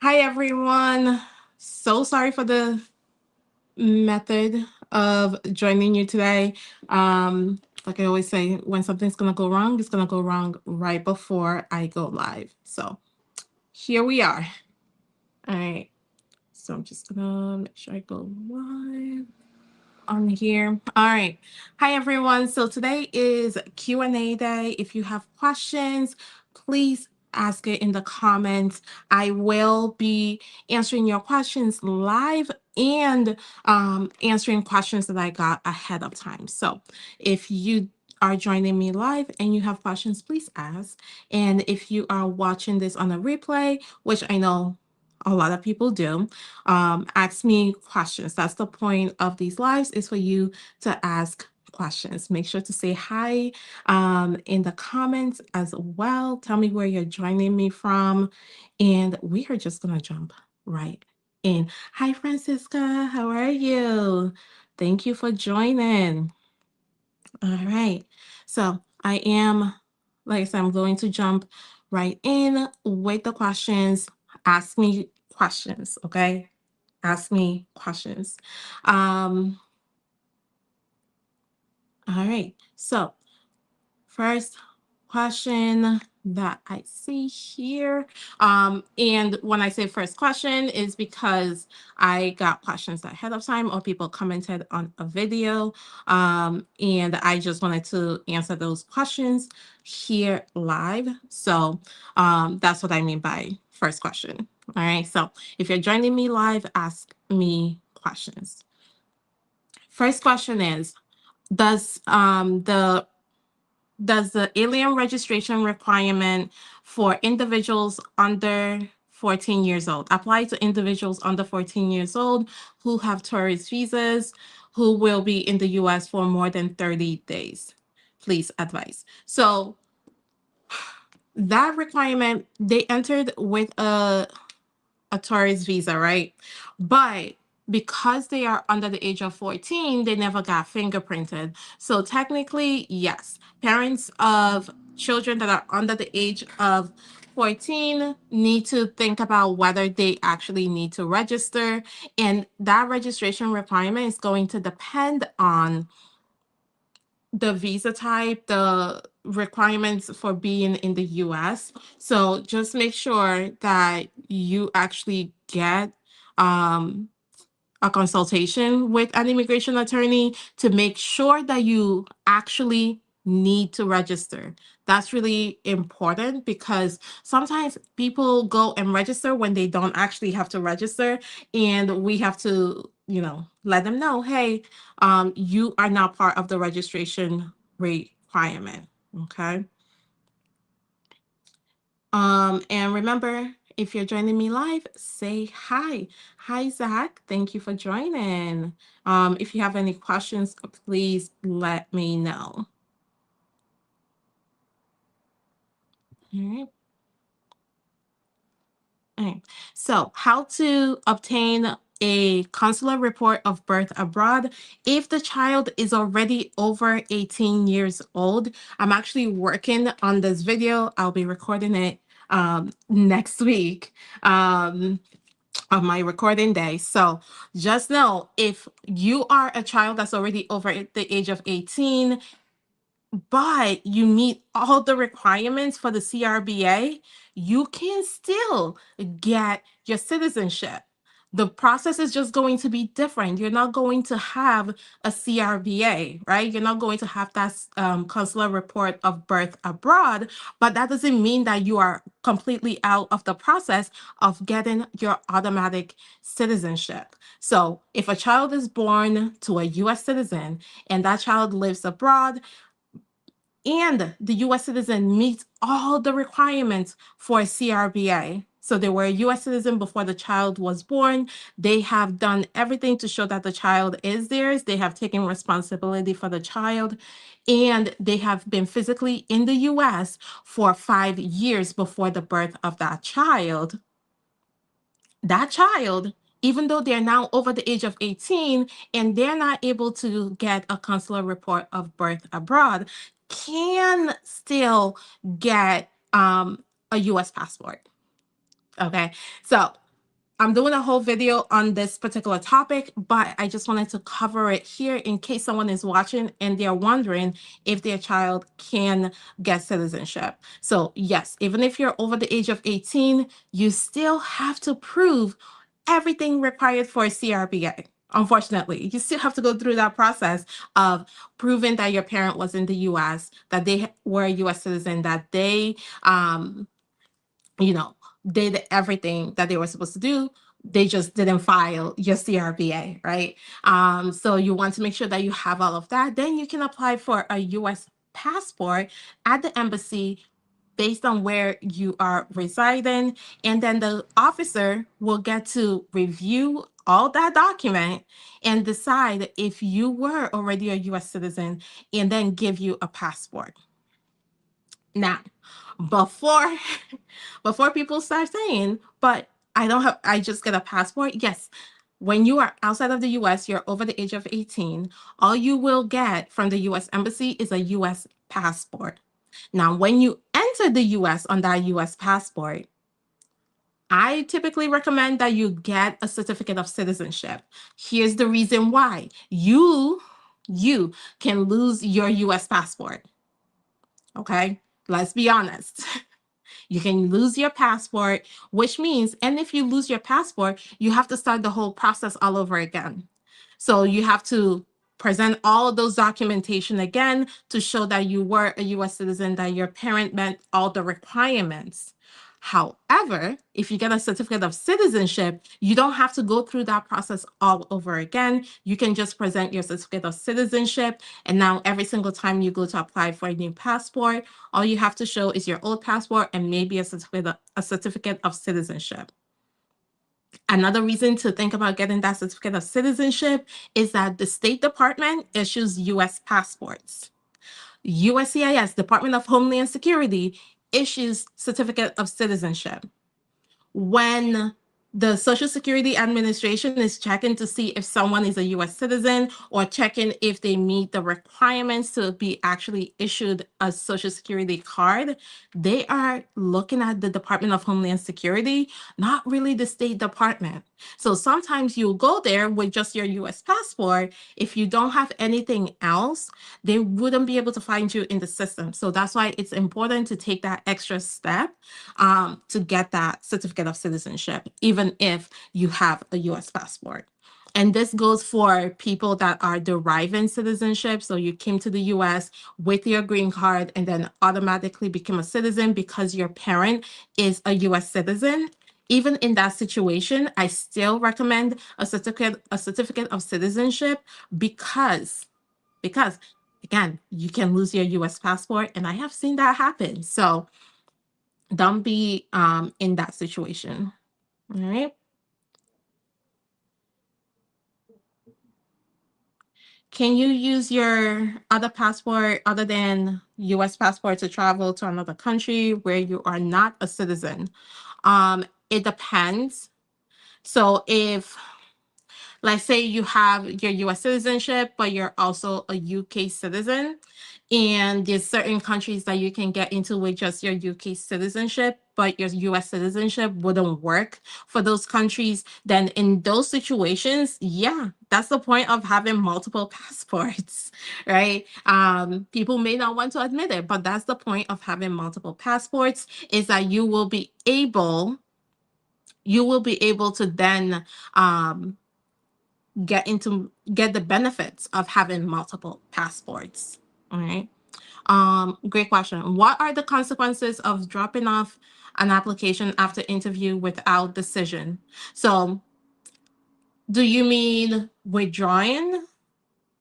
Hi, everyone. So sorry for the method of joining you today. Like I always say, when something's going to go wrong, it's going to go wrong right before I go live. So here we are. All right. So I'm just going to make sure I go live on here. All right. Hi, everyone. So today is Q&A day. If you have questions, please ask it in the comments. I will be answering your questions live and answering questions that I got ahead of time. So if you are joining me live and you have questions, please ask. And if you are watching this on a replay, which I know a lot of people do, ask me questions. That's the point of these lives, is for you to ask questions. Make sure to say hi in the comments as well. Tell me where you're joining me from. And we are just going to jump right in. Hi, Francisca. How are you? Thank you for joining. All right. So I am, like I said, I'm going to jump right in with the questions. Ask me questions, okay? Ask me questions. All right. So first question that I see here. And when I say first question is because I got questions ahead of time or people commented on a video. And I just wanted to answer those questions here live. So that's what I mean by first question. All right. So if you're joining me live, ask me questions. First question is, does the alien registration requirement for individuals under 14 years old apply to individuals under 14 years old who have tourist visas, who will be in the US for more than 30 days? Please advise. So that requirement, they entered with a tourist visa, right? But because they are under the age of 14, they never got fingerprinted. So technically, yes, parents of children that are under the age of 14 need to think about whether they actually need to register. And that registration requirement is going to depend on the visa type, the requirements for being in the US. So just make sure that you actually get a consultation with an immigration attorney to make sure that you actually need to register. That's really important because sometimes people go and register when they don't actually have to register, and we have to, let them know, hey, you are not part of the registration requirement. Okay. And remember, if you're joining me live, say hi. Hi, Zach. Thank you for joining. If you have any questions, please let me know. All right. All right. So, how to obtain a consular report of birth abroad if the child is already over 18 years old. I'm actually working on this video. I'll be recording it next week. Of my recording day. So just know, if you are a child that's already over the age of 18, but you meet all the requirements for the CRBA, you can still get your citizenship. The process is just going to be different. You're not going to have a CRBA, right? You're not going to have that consular report of birth abroad, but that doesn't mean that you are completely out of the process of getting your automatic citizenship. So if a child is born to a US citizen and that child lives abroad, and the US citizen meets all the requirements for a CRBA. So they were a US citizen before the child was born. They have done everything to show that the child is theirs. They have taken responsibility for the child, and they have been physically in the US for 5 years before the birth of that child. That child, even though they're now over the age of 18 and they're not able to get a consular report of birth abroad, can still get a US passport. Okay. So I'm doing a whole video on this particular topic, but I just wanted to cover it here in case someone is watching and they're wondering if their child can get citizenship. So yes, even if you're over the age of 18, you still have to prove everything required for a CRBA. Unfortunately, you still have to go through that process of proving that your parent was in the US, that they were a US citizen, that they you know, did everything that they were supposed to do. They just didn't file your CRBA, right? So you want to make sure that you have all of that. Then you can apply for a US passport at the embassy based on where you are residing. And then the officer will get to review all that document and decide if you were already a US citizen and then give you a passport. Now, before before people start saying, but I just get a passport. Yes, when you are outside of the US, you're over the age of 18, all you will get from the US embassy is a US passport. Now, when you enter the US on that US passport, I typically recommend that you get a certificate of citizenship. Here's the reason why. You can lose your US passport. Okay? Let's be honest. You can lose your passport, which means, and if you lose your passport, you have to start the whole process all over again. So you have to present all of those documentation again to show that you were a US citizen, that your parent met all the requirements. However, if you get a certificate of citizenship, you don't have to go through that process all over again. You can just present your certificate of citizenship. And now every single time you go to apply for a new passport, all you have to show is your old passport and maybe a certificate of citizenship. Another reason to think about getting that certificate of citizenship is that the State Department issues US passports. USCIS, Department of Homeland Security, issues certificate of citizenship. When the Social Security Administration is checking to see if someone is a US citizen or checking if they meet the requirements to be actually issued a Social Security card, they are looking at the Department of Homeland Security, not really the State Department. So sometimes you'll go there with just your US passport. If you don't have anything else, they wouldn't be able to find you in the system. So that's why it's important to take that extra step to get that certificate of citizenship, even if you have a US passport. And this goes for people that are deriving citizenship. So you came to the US with your green card and then automatically became a citizen because your parent is a US citizen. Even in that situation, I still recommend a certificate of citizenship because again, you can lose your US passport, and I have seen that happen. So don't be in that situation. All right. Can you use your other passport other than US passport to travel to another country where you are not a citizen? It depends. So if, let's say you have your US citizenship, but you're also a UK citizen, and there's certain countries that you can get into with just your UK citizenship, but your US citizenship wouldn't work for those countries, then in those situations, yeah, that's the point of having multiple passports, right? People may not want to admit it, but that's the point of having multiple passports, is that you will be able to then get the benefits of having multiple passports. All right. Great question. What are the consequences of dropping off an application after interview without decision? So do you mean withdrawing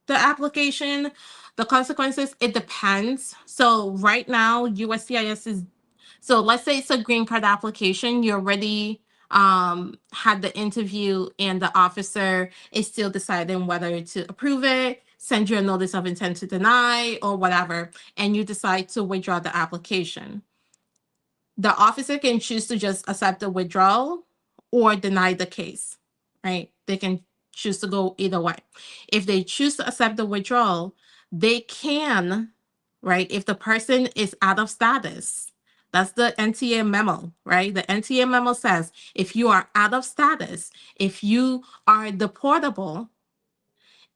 the application? The consequences, it depends. So right now, USCIS is, so let's say it's a green card application, you already had the interview and the officer is still deciding whether to approve it, send you a notice of intent to deny or whatever, and you decide to withdraw the application. The officer can choose to just accept the withdrawal or deny the case, right? They can choose to go either way. If they choose to accept the withdrawal, they can, right? If the person is out of status, That's the NTA memo, right? The NTA memo says if you are out of status, if you are deportable,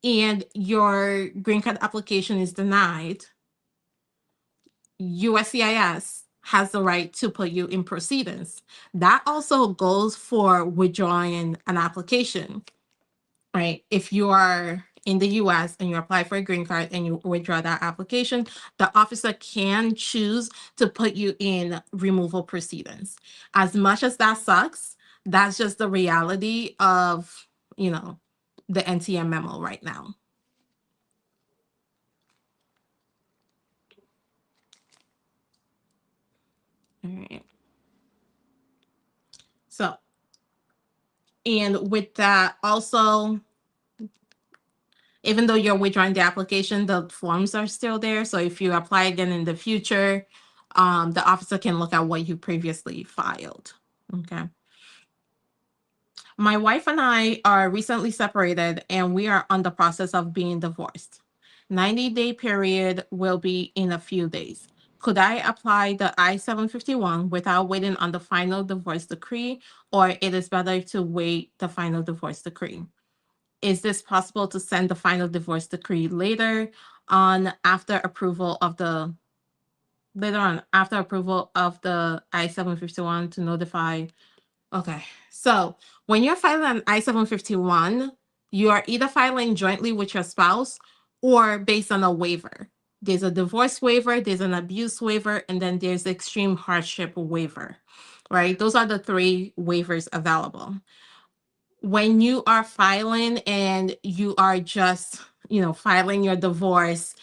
and your green card application is denied, USCIS has the right to put you in proceedings. That also goes for withdrawing an application, right? If you are in the US and you apply for a green card and you withdraw that application, the officer can choose to put you in removal proceedings. As much as that sucks, that's just the reality of, the NTM memo right now. All right. So, and with that, also, even though you're withdrawing the application, the forms are still there. So if you apply again in the future, the officer can look at what you previously filed. Okay. My wife and I are recently separated and we are on the process of being divorced. 90-day period will be in a few days. Could I apply the I-751 without waiting on the final divorce decree, or it is better to wait the final divorce decree? Is this possible to send the final divorce decree later on after approval of the I-751 to notify? Okay, so when you're filing an I-751, you are either filing jointly with your spouse or based on a waiver. There's a divorce waiver, there's an abuse waiver, and then there's extreme hardship waiver, right? Those are the three waivers available. When you are filing and you are just, filing your divorce,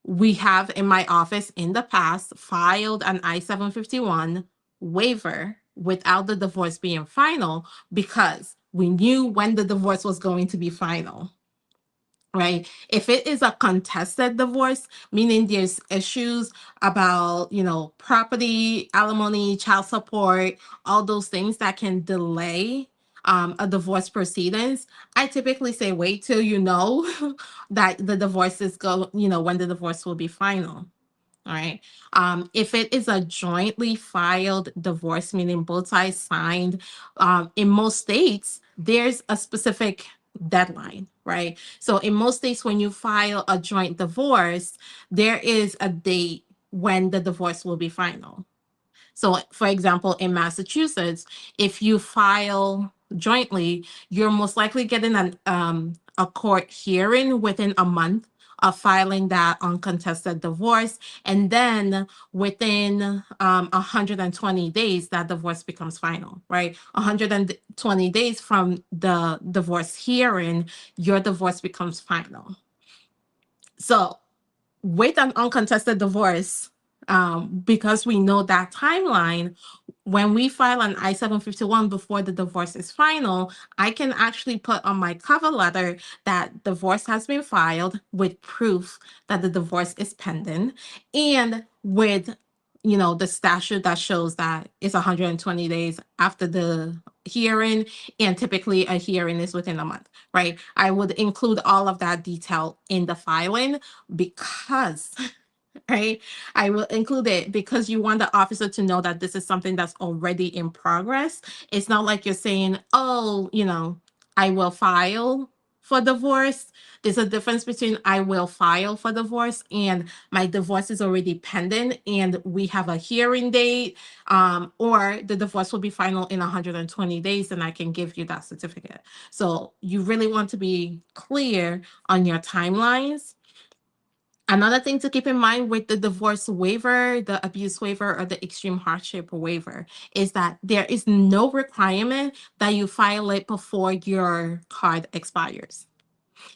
we have in my office in the past filed an I-751 waiver without the divorce being final because we knew when the divorce was going to be final. Right? If it is a contested divorce, meaning there's issues about, property, alimony, child support, all those things that can delay a divorce proceedings, I typically say wait till you know that the divorce is when the divorce will be final. All right. If it is a jointly filed divorce, meaning both sides signed, in most states, there's a specific deadline, right? So in most states, when you file a joint divorce, there is a date when the divorce will be final. So, for example, in Massachusetts, if you file jointly, you're most likely getting a court hearing within a month of filing that uncontested divorce. And then within 120 days, that divorce becomes final, right? 120 days from the divorce hearing, your divorce becomes final. So with an uncontested divorce, because we know that timeline, when we file an I-751 before the divorce is final, I can actually put on my cover letter that divorce has been filed with proof that the divorce is pending, and with the statute that shows that it's 120 days after the hearing, and typically a hearing is within a month, right? I would include all of that detail in the filing because right? I will include it because you want the officer to know that this is something that's already in progress. It's not like you're saying, oh, I will file for divorce. There's a difference between I will file for divorce and my divorce is already pending and we have a hearing date, or the divorce will be final in 120 days and I can give you that certificate. So you really want to be clear on your timelines. Another thing to keep in mind with the divorce waiver, the abuse waiver, or the extreme hardship waiver is that there is no requirement that you file it before your card expires.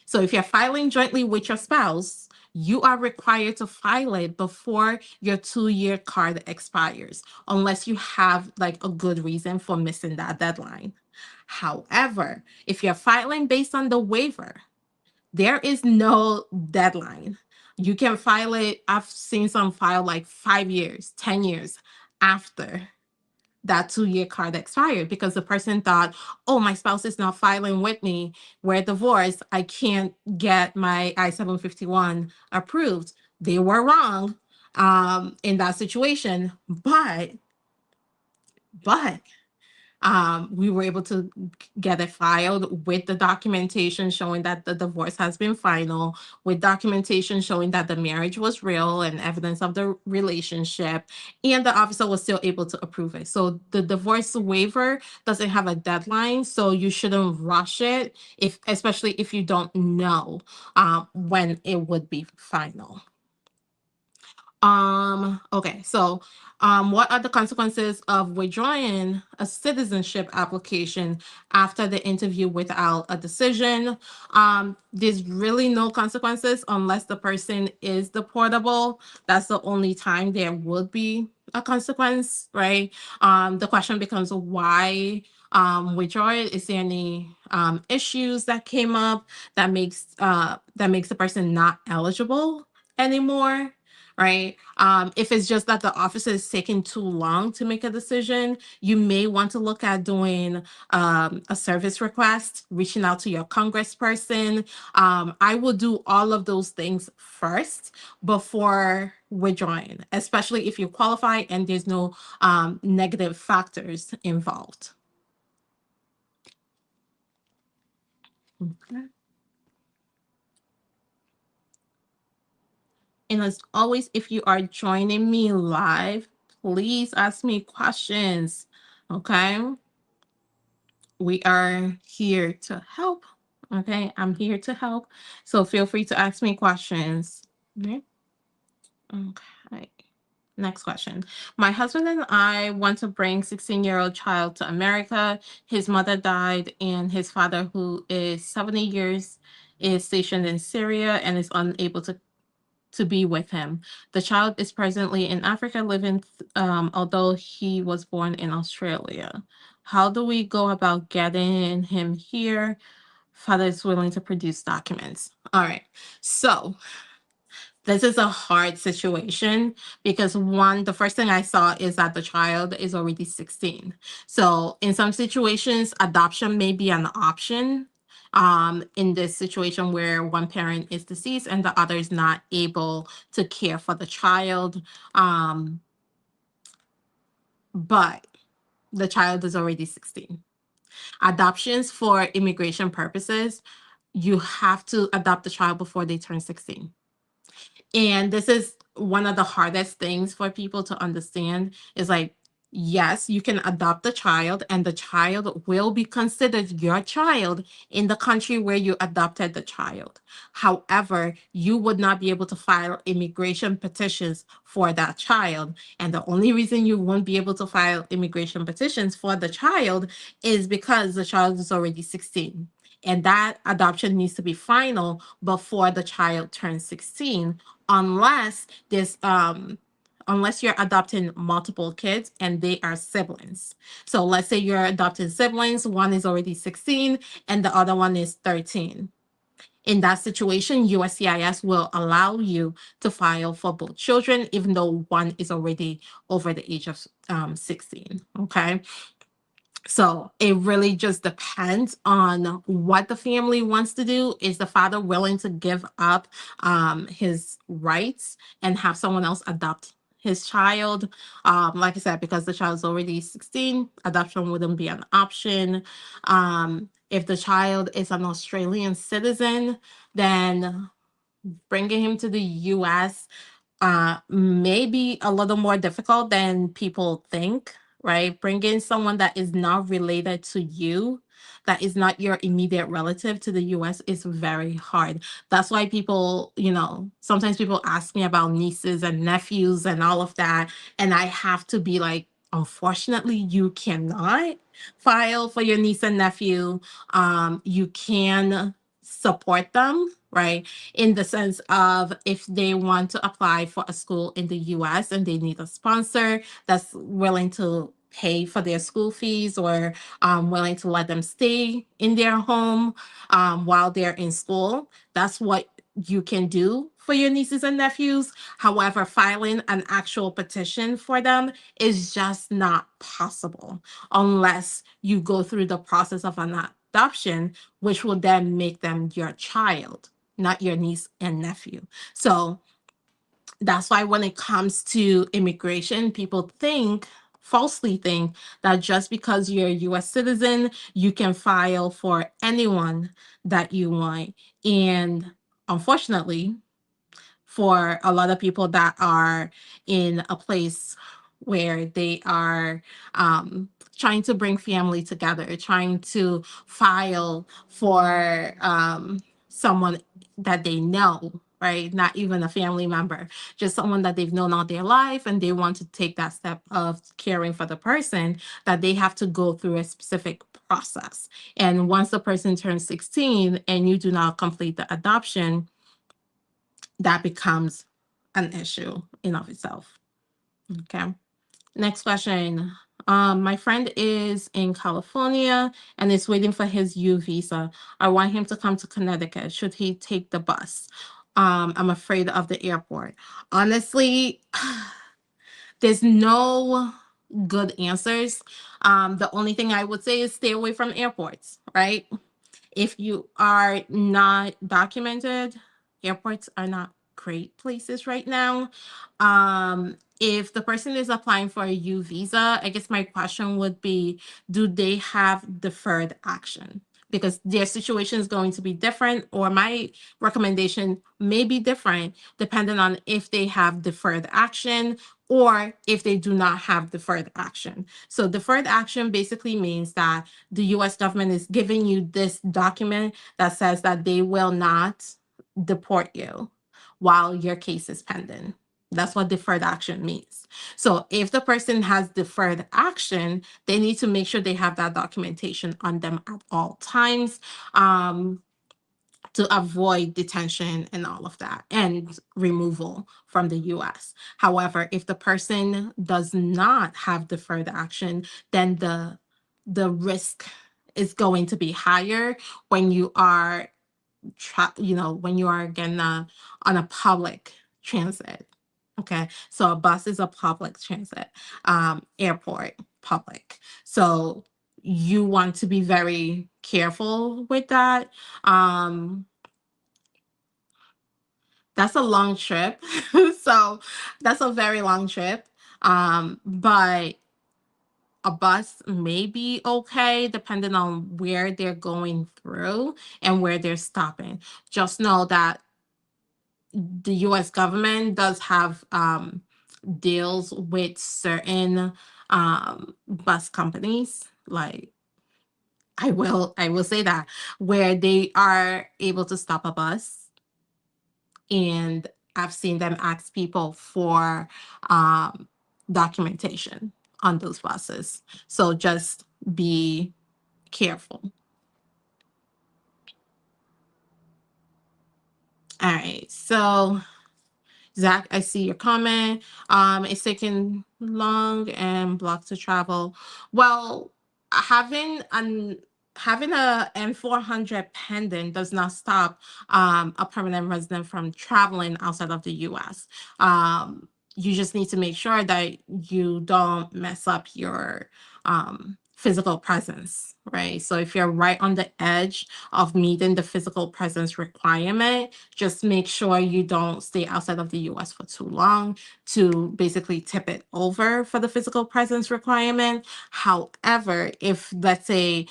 So if you're filing jointly with your spouse, you are required to file it before your 2-year card expires, unless you have like a good reason for missing that deadline. However, if you're filing based on the waiver, there is no deadline. You can file it. I've seen some file like 5 years, 10 years after that 2-year card expired because the person thought, oh, my spouse is not filing with me. We're divorced. I can't get my I-751 approved. They were wrong. in that situation. But we were able to get it filed with the documentation showing that the divorce has been final, with documentation showing that the marriage was real and evidence of the relationship, and the officer was still able to approve it. So the divorce waiver doesn't have a deadline, so you shouldn't rush it, if especially if you don't know when it would be final. Okay, so what are the consequences of withdrawing a citizenship application after the interview without a decision? There's really no consequences unless the person is deportable. That's the only time there would be a consequence, right? The question becomes why withdraw it? Is there any issues that came up that makes the person not eligible anymore? Right? If it's just that the officer is taking too long to make a decision, you may want to look at doing a service request, reaching out to your congressperson. I will do all of those things first before withdrawing, especially if you qualify and there's no negative factors involved. Okay. And as always, if you are joining me live, please ask me questions. Okay. We are here to help. Okay. I'm here to help. So feel free to ask me questions. Okay. Okay. Next question. My husband and I want to bring 16-year-old child to America. His mother died, and his father, who is 70 years, is stationed in Syria and is unable to be with him. The child is presently in Africa living, although he was born in Australia. How do we go about getting him here? Father is willing to produce documents. All right. So this is a hard situation because one, the first thing I saw is that the child is already 16. So in some situations, adoption may be an option. In this situation where one parent is deceased and the other is not able to care for the child. But the child is already 16. Adoptions for immigration purposes, you have to adopt the child before they turn 16. And this is one of the hardest things for people to understand is like, yes, you can adopt a child and the child will be considered your child in the country where you adopted the child. However, you would not be able to file immigration petitions for that child. And the only reason you won't be able to file immigration petitions for the child is because the child is already 16. And that adoption needs to be final before the child turns 16, unless you're adopting multiple kids and they are siblings. So let's say you're adopting siblings, one is already 16 and the other one is 13. In that situation, USCIS will allow you to file for both children, even though one is already over the age of 16. Okay. So it really just depends on what the family wants to do. Is the father willing to give up his rights and have someone else adopt his child? Like I said, because the child's already 16, adoption wouldn't be an option. If the child is an Australian citizen, then bringing him to the US may be a little more difficult than people think, right? Bringing someone that is not related to you, that is not your immediate relative to the US is very hard. That's why people, sometimes people ask me about nieces and nephews and all of that. And I have to be like, unfortunately, you cannot file for your niece and nephew. You can support them, right? In the sense of if they want to apply for a school in the US and they need a sponsor that's willing to pay for their school fees or willing to let them stay in their home while they're in school, that's what you can do for your nieces and nephews. However, filing an actual petition for them is just not possible unless you go through the process of an adoption, which will then make them your child, not your niece and nephew. So That's why when it comes to immigration, people falsely think that just because you're a US citizen, you can file for anyone that you want. And unfortunately, for a lot of people that are in a place where they are trying to bring family together, trying to file for someone that they know, right? Not even a family member, just someone that they've known all their life, and they want to take that step of caring for the person, that they have to go through a specific process. And once the person turns 16 and you do not complete the adoption, that becomes an issue in of itself. Okay. Next question. My friend is in California and is waiting for his U visa. I want him to come to Connecticut. Should he take the bus? I'm afraid of the airport. Honestly, there's no good answers. The only thing I would say is stay away from airports, right? If you are not documented, airports are not great places right now. If the person is applying for a U visa, I guess my question would be, do they have deferred action? Because their situation is going to be different, or my recommendation may be different depending on if they have deferred action or if they do not have deferred action. So deferred action basically means that the US government is giving you this document that says that they will not deport you while your case is pending. That's what deferred action means. So if the person has deferred action, they need to make sure they have that documentation on them at all times. To avoid detention and all of that and removal from the US. However, if the person does not have deferred action, then the risk is going to be higher when you are when you are again on a public transit. Okay, so a bus is a public transit, airport public. So you want to be very careful with that. That's a long trip. So that's a very long trip. But a bus may be okay depending on where they're going through and where they're stopping. Just know that the US government does have deals with certain bus companies, like I will say that, where they are able to stop a bus, and I've seen them ask people for um, documentation on those buses. So just be careful. All right. So Zach, I see your comment. It's taking long and block to travel. Well, having an having a N400 pendant does not stop a permanent resident from traveling outside of the U.S. You just need to make sure that you don't mess up your physical presence, right? So if you're right on the edge of meeting the physical presence requirement, just make sure you don't stay outside of the US for too long to basically tip it over for the physical presence requirement. However, if let's say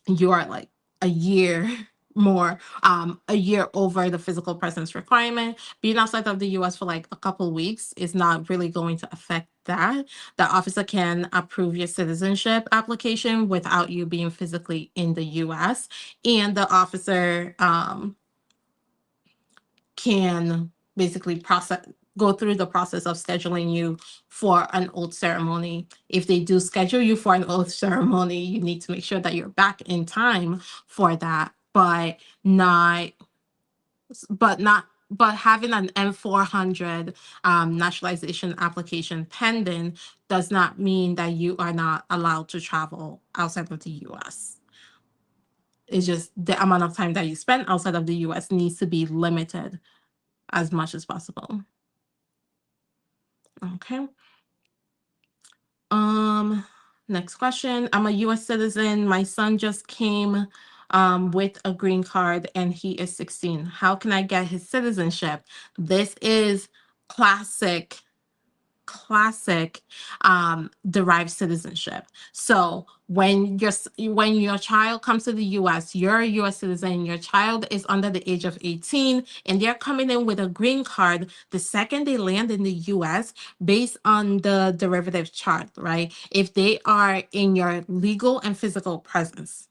you are like a year a year over the physical presence requirement, being outside of the US for like a couple weeks is not really going to affect that. The officer can approve your citizenship application without you being physically in the US, and the officer can basically go through the process of scheduling you for an oath ceremony. If they do schedule you for an oath ceremony, you need to make sure that you're back in time for that, but having an N400 naturalization application pending does not mean that you are not allowed to travel outside of the US. It's just the amount of time that you spend outside of the US needs to be limited as much as possible. Okay. Um, Next question. I'm a US citizen. My son just came with a green card and he is 16. How can I get his citizenship? This is classic derived citizenship. So when your child comes to the US, you're a US citizen, your child is under the age of 18, and they're coming in with a green card the second they land in the US based on the derivative chart, right? If they are in your legal and physical presence.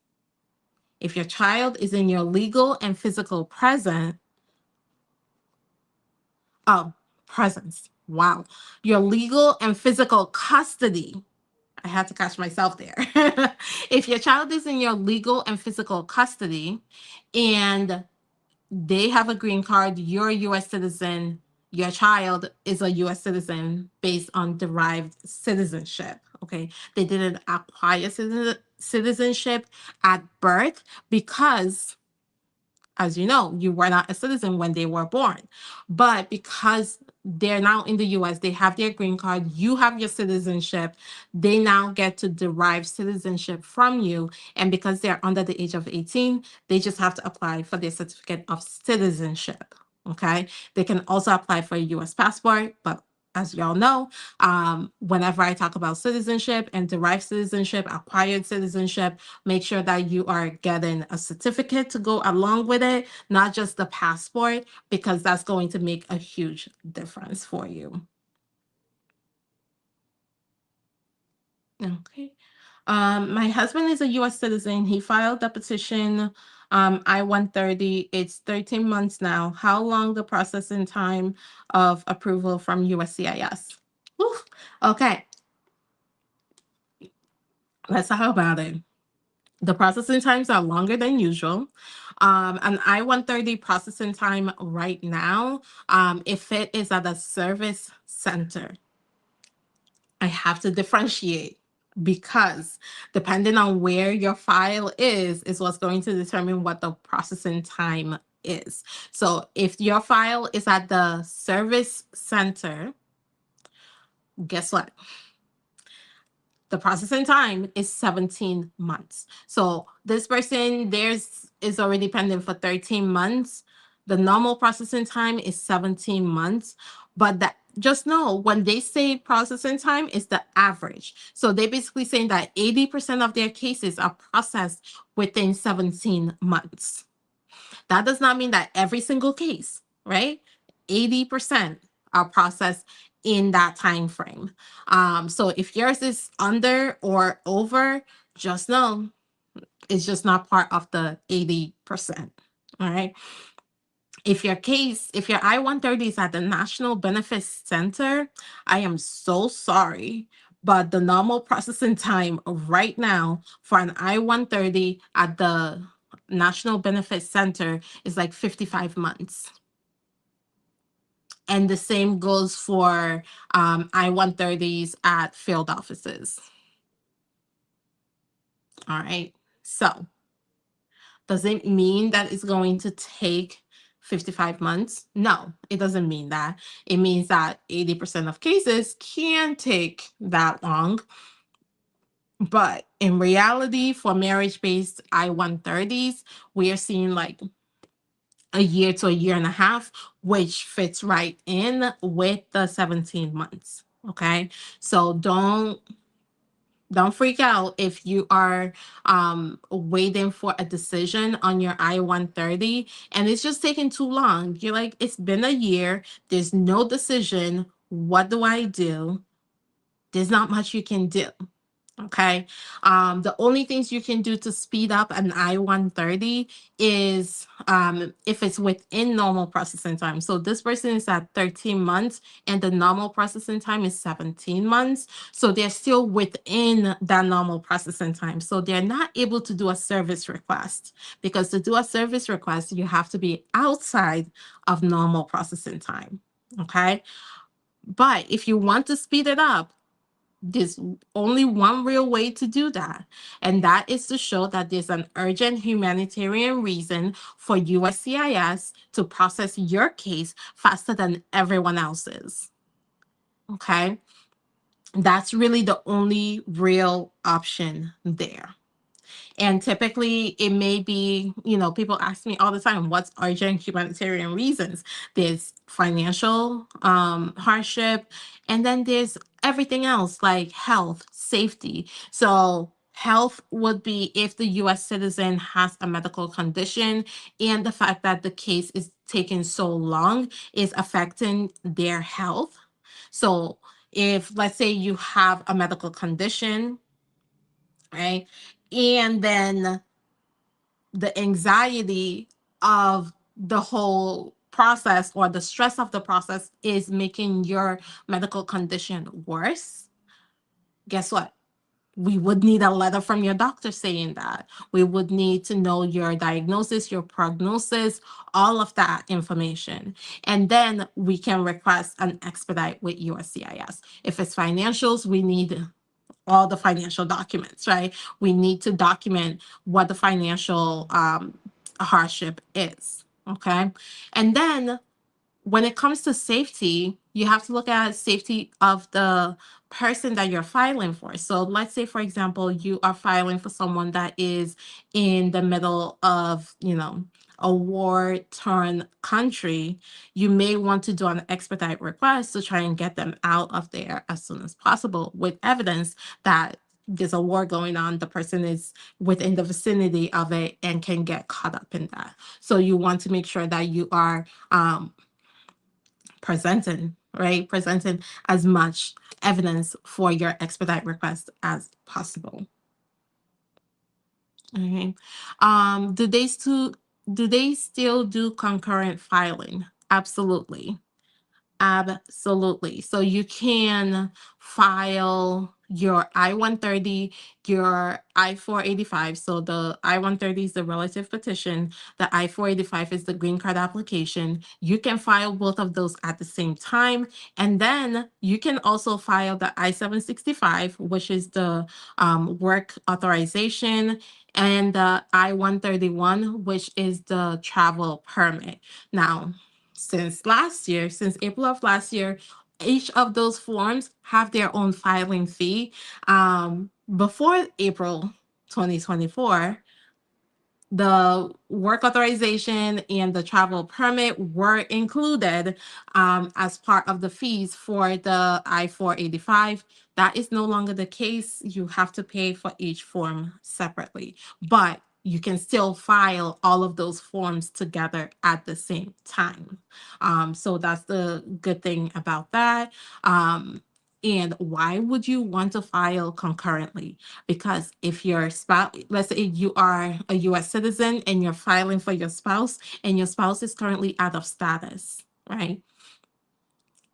If your child is in your legal and physical presence, presence. Wow. Your legal and physical custody. I had to catch myself there. If your child is in your legal and physical custody and they have a green card, you're a US citizen, your child is a US citizen based on derived citizenship. Okay. They didn't acquire citizenship at birth because, as you know, you were not a citizen when they were born. But because they're now in the US, they have their green card, you have your citizenship, they now get to derive citizenship from you. And because they're under the age of 18, they just have to apply for their certificate of citizenship. Okay. They can also apply for a US passport, but as y'all know, whenever I talk about citizenship and derived citizenship, acquired citizenship, make sure that you are getting a certificate to go along with it, not just the passport, because that's going to make a huge difference for you. Okay. My husband is a US citizen. He filed the petition I-130. It's 13 months now. How long the processing time of approval from USCIS? Whew. Okay. Let's talk about it. The processing times are longer than usual. An I-130 processing time right now, if it is at a service center, I have to differentiate because depending on where your file is what's going to determine what the processing time is. So if your file is at the service center, guess what? The processing time is 17 months. So this person, theirs is already pending for 13 months. The normal processing time is 17 months. But that, just know when they say processing time is the average. So they're basically saying that 80% of their cases are processed within 17 months. That does not mean that every single case, right? 80% are processed in that time frame. So if yours is under or over, just know it's just not part of the 80%. All right. If your I-130 is at the National Benefits Center, I am so sorry, but the normal processing time right now for an I-130 at the National Benefits Center is like 55 months. And the same goes for I-130s at field offices. All right. So does it mean that it's going to take 55 months? No, it doesn't mean that. It means that 80% of cases can take that long. But in reality, for marriage-based I-130s, we are seeing like a year to a year and a half, which fits right in with the 17 months. Okay. So don't freak out if you are waiting for a decision on your I-130 and it's just taking too long. You're like, it's been a year, there's no decision. What do I do? There's not much you can do. Okay. The only things you can do to speed up an I-130 is if it's within normal processing time. So this person is at 13 months and the normal processing time is 17 months. So they're still within that normal processing time. So they're not able to do a service request because to do a service request, you have to be outside of normal processing time. Okay. But if you want to speed it up, there's only one real way to do that, and that is to show that there's an urgent humanitarian reason for USCIS to process your case faster than everyone else's. Okay, that's really the only real option there. And typically it may be, people ask me all the time, what's urgent humanitarian reasons? There's financial hardship, and then there's everything else like health, safety. So health would be if the US citizen has a medical condition and the fact that the case is taking so long is affecting their health. So if, let's say, you have a medical condition, right? And then the anxiety of the whole process or the stress of the process is making your medical condition worse. Guess what? We would need a letter from your doctor saying that. We would need to know your diagnosis, your prognosis, all of that information. And then we can request an expedite with USCIS. If it's financials, we need all the financial documents, right? We need to document what the financial hardship is, okay? And then when it comes to safety, you have to look at safety of the person that you're filing for. So let's say, for example, you are filing for someone that is in the middle of, a war-torn country. You may want to do an expedite request to try and get them out of there as soon as possible with evidence that there's a war going on, the person is within the vicinity of it and can get caught up in that. So you want to make sure that you are presenting as much evidence for your expedite request as possible. Okay. Do they still do concurrent filing? Absolutely. Absolutely. So you can file your I-130, your I-485. So the I-130 is the relative petition. The I-485 is the green card application. You can file both of those at the same time. And then you can also file the I-765, which is the work authorization, and the I-131, which is the travel permit. Now, since April of last year, each of those forms have their own filing fee. Before April 2024, the work authorization and the travel permit were included as part of the fees for the I-485. That is no longer the case. You have to pay for each form separately, but you can still file all of those forms together at the same time. So that's the good thing about that. And why would you want to file concurrently? Because if your spouse, let's say you are a US citizen and you're filing for your spouse, and your spouse is currently out of status, right?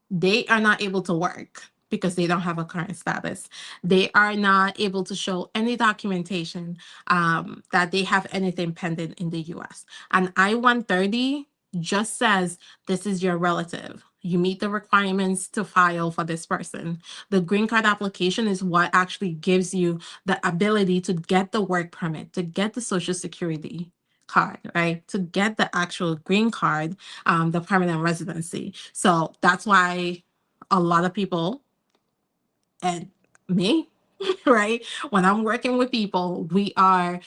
They are not able to work because they don't have a current status. They are not able to show any documentation that they have anything pending in the US. An I-130 just says this is your relative. You meet the requirements to file for this person. The green card application is what actually gives you the ability to get the work permit, to get the Social Security card, right? To get the actual green card, the permanent residency. So that's why a lot of people, and me, right? When I'm working with people, we are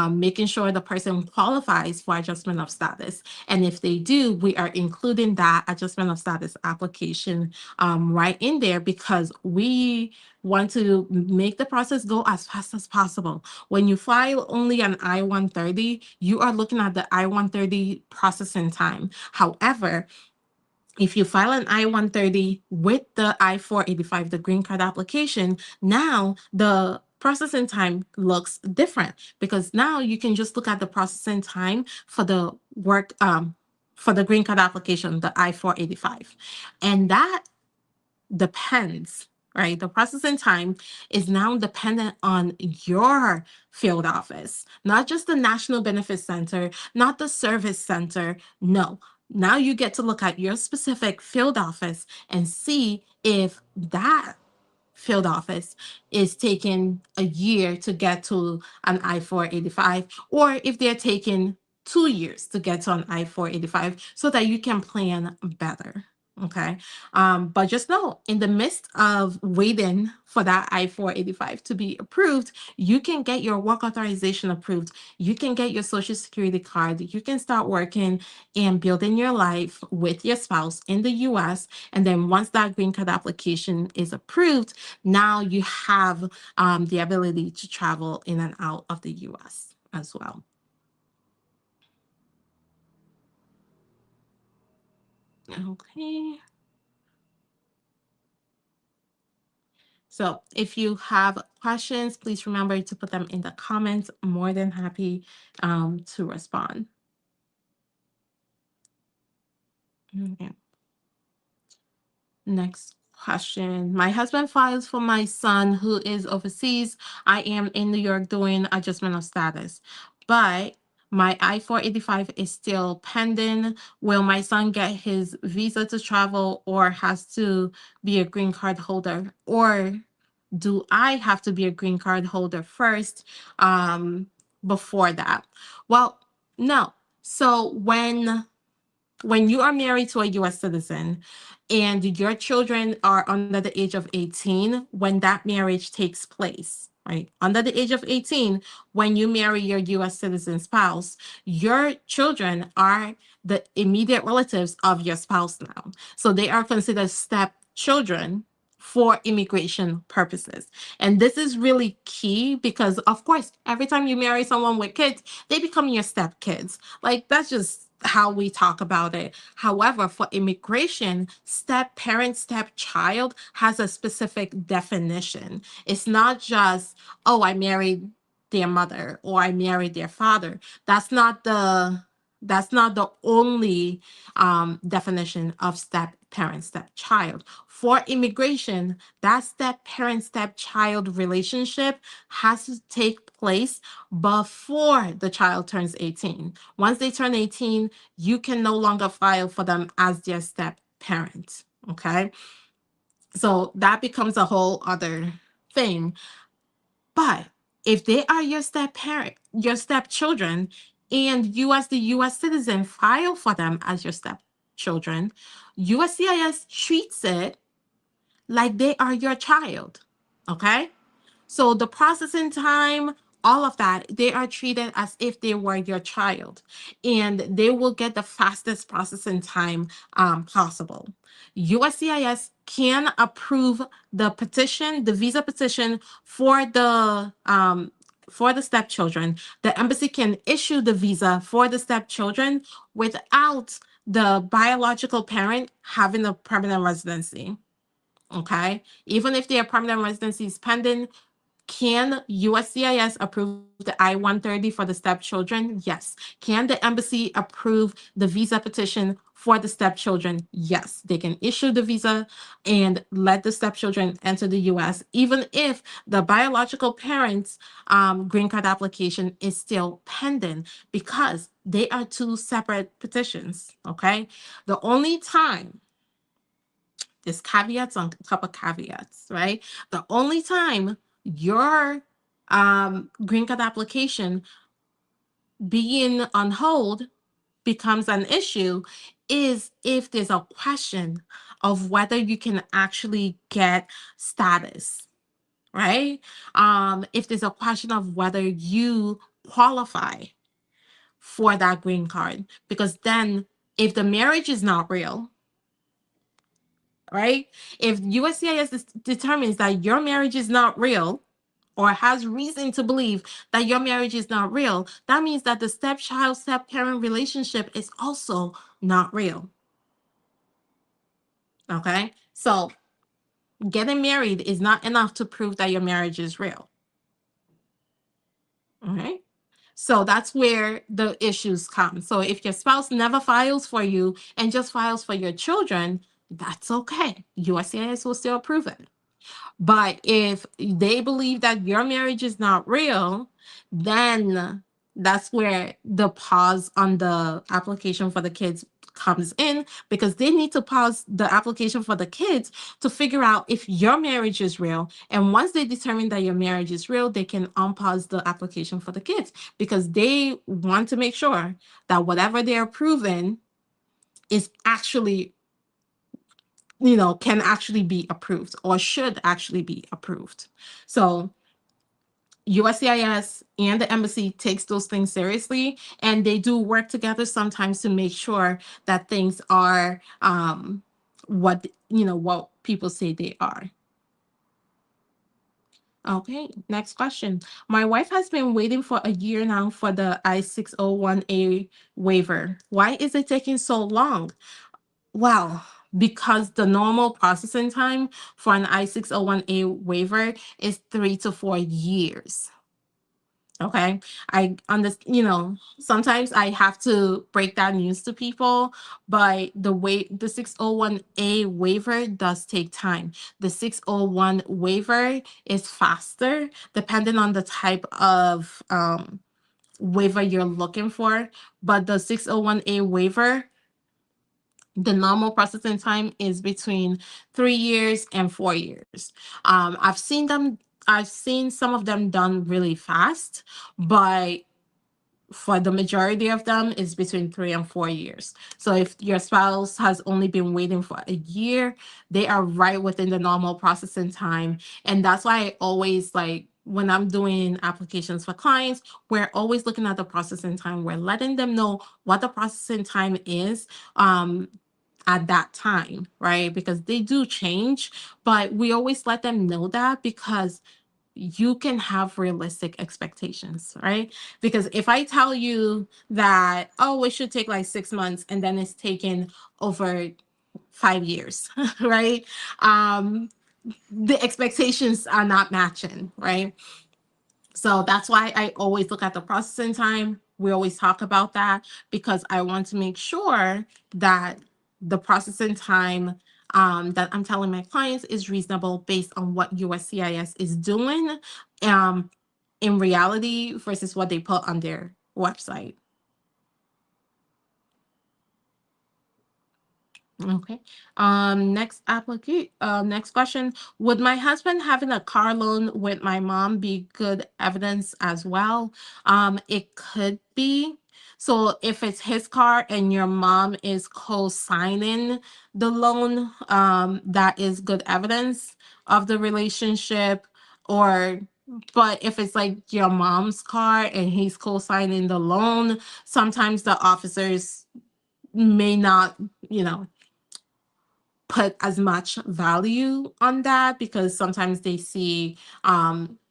making sure the person qualifies for adjustment of status. And if they do, we are including that adjustment of status application right in there because we want to make the process go as fast as possible. When you file only an I-130, you are looking at the I-130 processing time. However, if you file an I-130 with the I-485, the green card application, now the processing time looks different because now you can just look at the processing time for the work, for the green card application, the I-485. And that depends, right? The processing time is now dependent on your field office, not just the National Benefit Center, not the service center. No. Now you get to look at your specific field office and see if that field office is taking a year to get to an I-485, or if they're taking 2 years to get to an I-485 so that you can plan better. Okay. But just know, in the midst of waiting for that I-485 to be approved, you can get your work authorization approved. You can get your social security card. You can start working and building your life with your spouse in the US. And then once that green card application is approved, now you have the ability to travel in and out of the US as well. Okay. So if you have questions, please remember to put them in the comments. More than happy to respond. Okay. Next question. My husband files for my son who is overseas. I am in New York doing adjustment of status, but my I-485 is still pending. Will my son get his visa to travel, or has to be a green card holder, or do I have to be a green card holder first before that? Well, no. So when you are married to a US citizen and your children are under the age of 18, when that marriage takes place, right? Under the age of 18, when you marry your US citizen spouse, your children are the immediate relatives of your spouse now. So they are considered stepchildren for immigration purposes. And this is really key because, of course, every time you marry someone with kids, they become your stepkids. Like, that's just how we talk about it. However, for immigration, step parent, stepchild has a specific definition. It's not just, oh, I married their mother or I married their father. That's not the only definition of step parent, stepchild. For immigration, that step parent, stepchild relationship has to take place before the child turns 18. Once they turn 18, you can no longer file for them as their step parent. Okay. So that becomes a whole other thing. But if they are your step parent, your stepchildren, and you as the US citizen file for them as your stepchildren, USCIS treats it like they are your child. Okay. So the processing time, all of that, they are treated as if they were your child, and they will get the fastest processing time possible. USCIS can approve the petition, the visa petition for the stepchildren. The embassy can issue the visa for the stepchildren without the biological parent having a permanent residency. Okay, even if their permanent residency is pending, can USCIS approve the I-130 for the stepchildren? Yes. Can the embassy approve the visa petition for the stepchildren? Yes. They can issue the visa and let the stepchildren enter the US, even if the biological parents' green card application is still pending, because they are two separate petitions. Okay. The only time, there's caveats on top of caveats, right? The only time your green card application being on hold becomes an issue is if there's a question of whether you can actually get status, right? If there's a question of whether you qualify for that green card, because then if the marriage is not real, right? If USCIS determines that your marriage is not real, or has reason to believe that your marriage is not real, that means that the stepchild step parent relationship is also not real. Okay? So getting married is not enough to prove that your marriage is real. All right? So that's where the issues come. So if your spouse never files for you and just files for your children, that's okay. USCIS will still approve it. But if they believe that your marriage is not real, then that's where the pause on the application for the kids comes in, because they need to pause the application for the kids to figure out if your marriage is real. And once they determine that your marriage is real, they can unpause the application for the kids, because they want to make sure that whatever they're approving is actually can actually be approved or should actually be approved. So USCIS and the embassy takes those things seriously, and they do work together sometimes to make sure that things are what people say they are. Okay, next question. My wife has been waiting for a year now for the I-601A waiver. Why is it taking so long? Well, because the normal processing time for an I-601A waiver is 3 to 4 years. Okay. I understand, sometimes I have to break that news to people, but the 601A waiver does take time. The 601 waiver is faster depending on the type of waiver you're looking for. But the 601A waiver, the normal processing time is between 3 years and 4 years. I've seen some of them done really fast, but for the majority of them is between 3 and 4 years. So if your spouse has only been waiting for a year, they are right within the normal processing time. And that's why I always like when I'm doing applications for clients, we're always looking at the processing time. We're letting them know what the processing time is at that time, right? Because they do change, but we always let them know that because you can have realistic expectations, right? Because if I tell you that, oh, it should take like 6 months and then it's taken over 5 years, right? The expectations are not matching, right? So that's why I always look at the processing time. We always talk about that because I want to make sure that the processing time that I'm telling my clients is reasonable based on what USCIS is doing in reality versus what they put on their website. Okay. Next question. Would my husband having a car loan with my mom be good evidence as well? It could be. So if it's his car and your mom is co-signing the loan, that is good evidence of the relationship. Or, but if it's like your mom's car and he's co-signing the loan, sometimes the officers may not, you know, put as much value on that because sometimes they see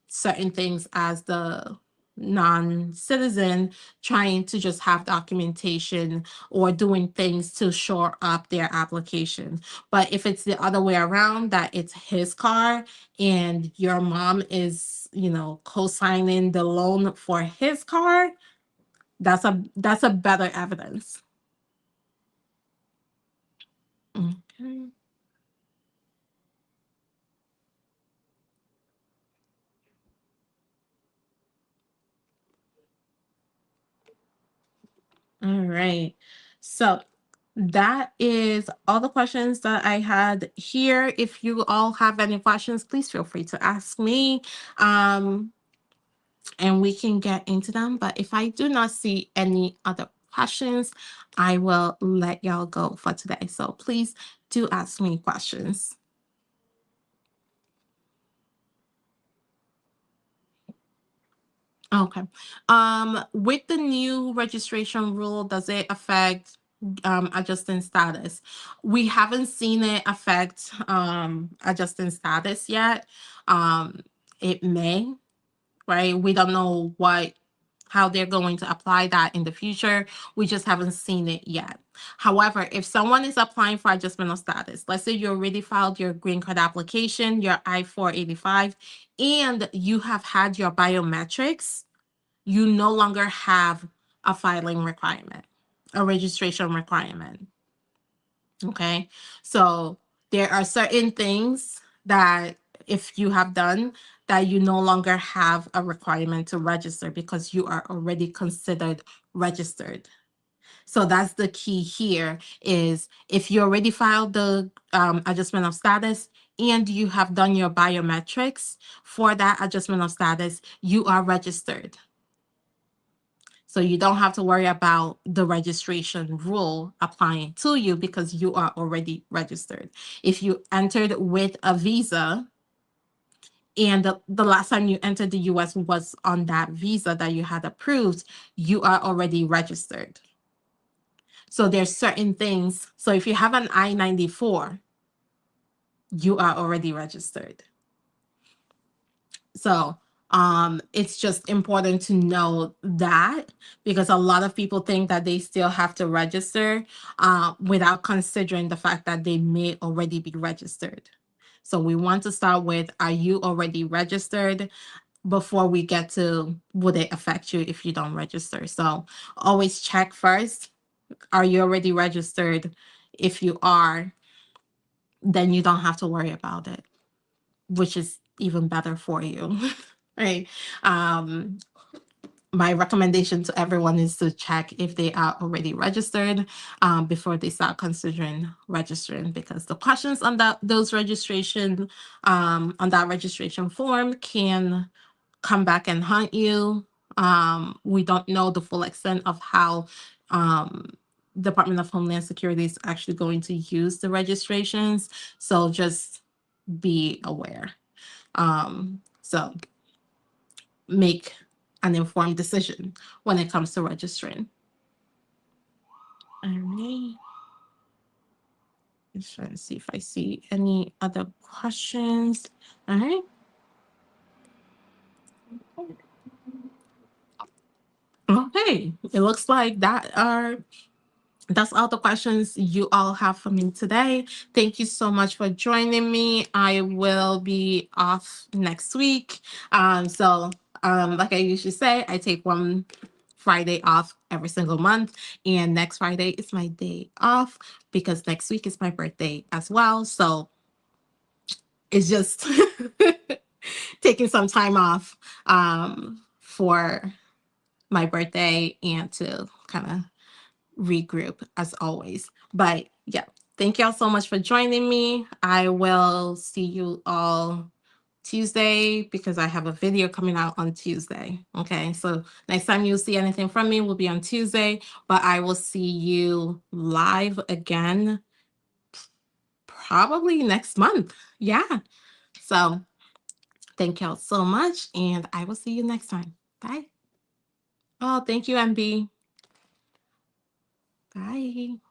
certain things as the non-citizen trying to just have documentation or doing things to shore up their application. But if it's the other way around, that it's his car and your mom is, co-signing the loan for his car, that's a better evidence. Okay. All right. So that is all the questions that I had here. If you all have any questions, please feel free to ask me. And we can get into them. But if I do not see any other questions, I will let y'all go for today. So please do ask me questions. Okay. With the new registration rule, does it affect adjusting status? We haven't seen it affect adjusting status yet. It may, right? We don't know how they're going to apply that in the future. We just haven't seen it yet. However, if someone is applying for adjustment of status, let's say you already filed your green card application, your I-485, and you have had your biometrics, you no longer have a filing requirement, a registration requirement. Okay. So there are certain things that if you have done that you no longer have a requirement to register because you are already considered registered. So that's the key here is if you already filed the adjustment of status and you have done your biometrics for that adjustment of status, you are registered. So you don't have to worry about the registration rule applying to you because you are already registered. If you entered with a visa and the last time you entered the US was on that visa that you had approved, you are already registered. So there's certain things. So if you have an I-94, you are already registered. So it's just important to know that, because a lot of people think that they still have to register without considering the fact that they may already be registered. So we want to start with, are you already registered, before we get to would it affect you if you don't register. So always check first, are you already registered? If you are, then you don't have to worry about it, which is even better for you. Right. My recommendation to everyone is to check if they are already registered before they start considering registering, because the questions on those registration on that registration form can come back and haunt you. We don't know the full extent of how Department of Homeland Security is actually going to use the registrations, so just be aware. So make an informed decision when it comes to registering. All right. Just trying to see if I see any other questions. All right. Okay. It looks like that's all the questions you all have for me today. Thank you so much for joining me. I will be off next week. Like I usually say, I take one Friday off every single month, and next Friday is my day off because next week is my birthday as well. So it's just taking some time off for my birthday and to kind of regroup as always. But yeah, thank y'all so much for joining me. I will see you all Tuesday because I have a video coming out on Tuesday. Okay, so next time you'll see anything from me will be on Tuesday, but I will see you live again probably next month. Yeah. So thank y'all so much, and I will see you next time. Bye. Oh, thank you, MB. Bye.